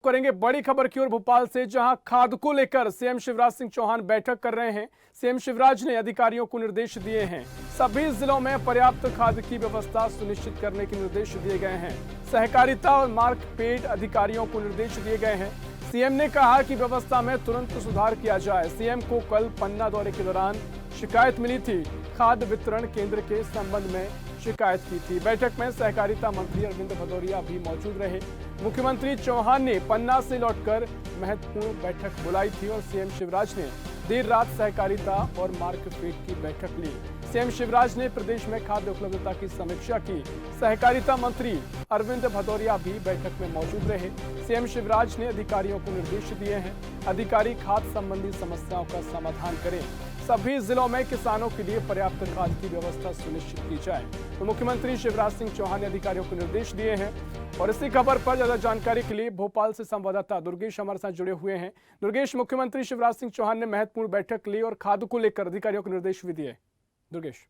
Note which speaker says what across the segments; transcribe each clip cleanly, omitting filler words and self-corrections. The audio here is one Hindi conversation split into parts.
Speaker 1: करेंगे बड़ी खबर की ओर भोपाल से, जहां खाद को लेकर सीएम शिवराज सिंह चौहान बैठक कर रहे हैं। सीएम शिवराज ने अधिकारियों को निर्देश दिए हैं। सभी जिलों में पर्याप्त खाद की व्यवस्था सुनिश्चित करने के निर्देश दिए गए हैं। सहकारिता और मार्कफेड अधिकारियों को निर्देश दिए गए हैं। सीएम ने कहा कि व्यवस्था में तुरंत सुधार किया जाए। सीएम को कल पन्ना दौरे के दौरान शिकायत मिली थी। खाद वितरण केंद्र के संबंध में शिकायत की थी। बैठक में सहकारिता मंत्री अरविंद भदौरिया भी मौजूद रहे। मुख्यमंत्री चौहान ने पन्ना से लौटकर महत्वपूर्ण बैठक बुलाई थी और सीएम शिवराज ने देर रात सहकारिता और मार्कफेड की बैठक ली। सीएम शिवराज ने प्रदेश में खाद्य उपलब्धता की समीक्षा की। सहकारिता मंत्री अरविंद भदौरिया भी बैठक में मौजूद रहे। सीएम शिवराज ने अधिकारियों को निर्देश दिए हैं, अधिकारी खाद संबंधी समस्याओं का समाधान करें। सभी जिलों में किसानों के लिए पर्याप्त खाद की व्यवस्था सुनिश्चित की जाए। तो मुख्यमंत्री शिवराज सिंह चौहान ने अधिकारियों को निर्देश दिए हैं। और इसी खबर पर ज्यादा जानकारी के लिए भोपाल से संवाददाता दुर्गेश हमारे साथ जुड़े हुए हैं। दुर्गेश, मुख्यमंत्री शिवराज सिंह चौहान ने महत्वपूर्ण बैठक ली और खाद को लेकर अधिकारियों को निर्देश भी दिए। दुर्गेश,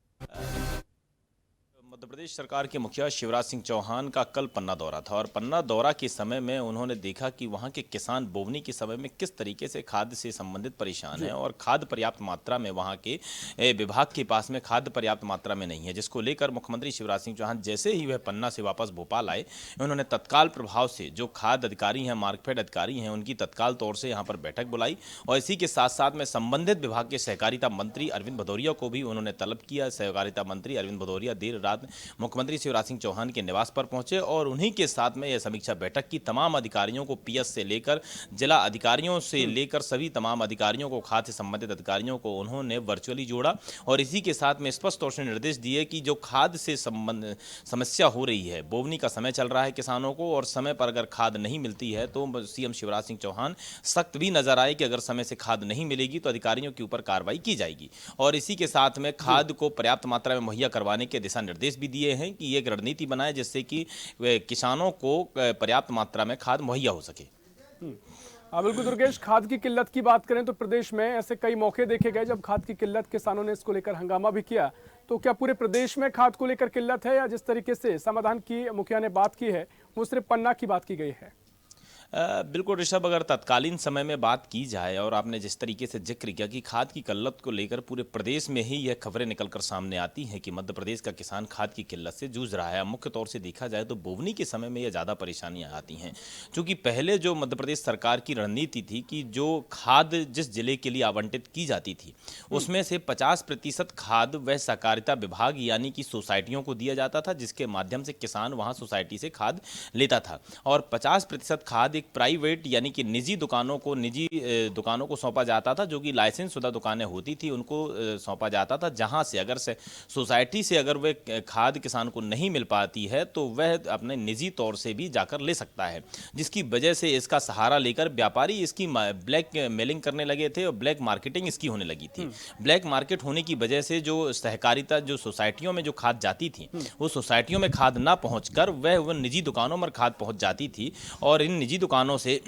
Speaker 2: मध्य प्रदेश सरकार के मुखिया शिवराज सिंह चौहान का कल पन्ना दौरा था और पन्ना दौरा के समय में उन्होंने देखा कि वहां के किसान बोवनी के समय में किस तरीके से खाद से संबंधित परेशान हैं और खाद पर्याप्त मात्रा में वहां के विभाग के पास में खाद पर्याप्त मात्रा में नहीं है, जिसको लेकर मुख्यमंत्री शिवराज सिंह चौहान जैसे ही वह पन्ना से वापस भोपाल आए, उन्होंने तत्काल प्रभाव से जो खाद अधिकारी हैं, मार्कफेड अधिकारी हैं, उनकी तत्काल तौर से यहाँ पर बैठक बुलाई और इसी के साथ साथ में संबंधित विभाग के सहकारिता मंत्री अरविंद भदौरिया को भी उन्होंने तलब किया। सहकारिता मंत्री अरविंद भदौरिया देर रात मुख्यमंत्री शिवराज सिंह चौहान के निवास पर पहुंचे और उन्हीं के साथ में यह समीक्षा बैठक की। तमाम अधिकारियों को पीएस से लेकर जिला अधिकारियों से लेकर सभी तमाम अधिकारियों को, खाद से संबंधित अधिकारियों को उन्होंने वर्चुअली जोड़ा और इसी के साथ में स्पष्ट तौर से निर्देश दिए कि जो खाद से समस्या हो रही है, बोवनी का समय चल रहा है किसानों को और समय पर अगर खाद नहीं मिलती है तो सीएम शिवराज सिंह चौहान सख्त भी नजर आए कि अगर समय से खाद नहीं मिलेगी तो अधिकारियों के ऊपर कार्रवाई की जाएगी। और इसी के साथ में खाद को पर्याप्त मात्रा में मुहैया करवाने के दिशा निर्देश भी दिए हैं कि एक रणनीति बनाए जिससे कि किसानों को पर्याप्त मात्रा में खाद मुहैया हो सके।
Speaker 1: बिल्कुल दुर्गेश, खाद की किल्लत की बात करें तो प्रदेश में ऐसे कई मौके देखे गए जब खाद की किल्लत, किसानों ने इसको लेकर हंगामा भी किया। तो क्या पूरे प्रदेश में खाद को लेकर किल्लत है या जिस तरीके से समाधान की मुखिया ने बात की है वो सिर्फ पन्ना की बात की गई है?
Speaker 2: बिल्कुल ऋषभ, अगर तत्कालीन समय में बात की जाए और आपने जिस तरीके से जिक्र किया कि खाद की किल्लत को लेकर पूरे प्रदेश में ही यह खबरें निकलकर सामने आती हैं कि मध्य प्रदेश का किसान खाद की किल्लत से जूझ रहा है। मुख्य तौर से देखा जाए तो बोवनी के समय में यह ज़्यादा परेशानियां आती हैं, क्योंकि पहले जो मध्य प्रदेश सरकार की रणनीति थी कि जो खाद जिस जिले के लिए आवंटित की जाती थी उसमें से 50% खाद वह सहकारिता विभाग यानी कि सोसाइटियों को दिया जाता था, जिसके माध्यम से किसान वहाँ सोसाइटी से खाद लेता था और 50% खाद एक प्राइवेट यानी कि निजी दुकानों को सौंपा जाता था, जो कि लाइसेंस शुदा दुकानें होती थी उनको सौंपा जाता था, जहां से अगर सोसाइटी से अगर वह खाद किसान को नहीं मिल पाती है तो वह अपने निजी तौर से भी जाकर ले सकता है, जिसकी वजह से इसका सहारा लेकर व्यापारी इसकी ब्लैक मेलिंग करने लगे थे और ब्लैक मार्केटिंग इसकी होने लगी थी। ब्लैक मार्केट होने की वजह से जो सहकारिता, जो सोसाइटियों में जो खाद जाती थी वो सोसाइटियों में खाद ना पहुंचकर वह निजी दुकानों में खाद पहुंच जाती थी और इन निजी दुकानों से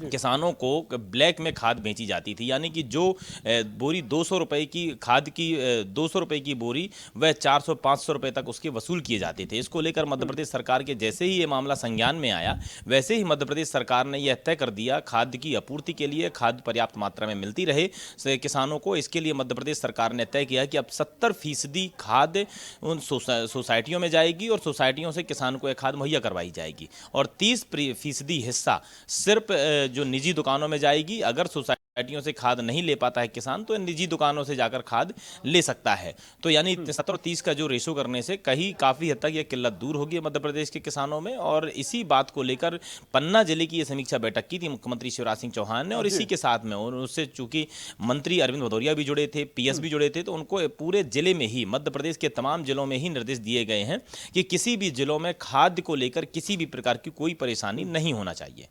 Speaker 2: किसानों को ब्लैक में खाद बेची जाती थी, यानी कि जो बोरी 200 रुपए की खाद की 200 रुपए की बोरी वह 400-500 रुपए तक उसके वसूल किए जाते थे। इसको लेकर मध्य प्रदेश सरकार के जैसे ही ये मामला संज्ञान में आया वैसे ही मध्य प्रदेश सरकार ने यह तय कर दिया खाद की आपूर्ति के लिए खाद पर्याप्त मात्रा में मिलती रहे किसानों को। इसके लिए मध्य प्रदेश सरकार ने तय किया कि अब 70% खाद उन सोसाइटियों में जाएगी और सोसाइटियों से किसान को यह खाद मुहैया करवाई जाएगी और 30% हिस्सा सिर्फ जो निजी दुकानों में जाएगी। अगर सोसाइटियों से खाद नहीं ले पाता है किसान तो निजी दुकानों से जाकर खाद ले सकता है। तो यानी 70-30 का जो रेशो करने से काफी हद तक यह किल्लत दूर होगी मध्य प्रदेश के किसानों में। और इसी बात को लेकर पन्ना जिले की यह समीक्षा बैठक की थी मुख्यमंत्री शिवराज सिंह चौहान ने और इसी के साथ में उससे चूंकि मंत्री अरविंद भदौरिया भी जुड़े थे, पीएस भी जुड़े थे, तो उनको पूरे जिले में ही, मध्य प्रदेश के तमाम जिलों में ही निर्देश दिए गए हैं कि किसी भी जिलों में खाद को लेकर किसी भी प्रकार की कोई परेशानी नहीं होना चाहिए।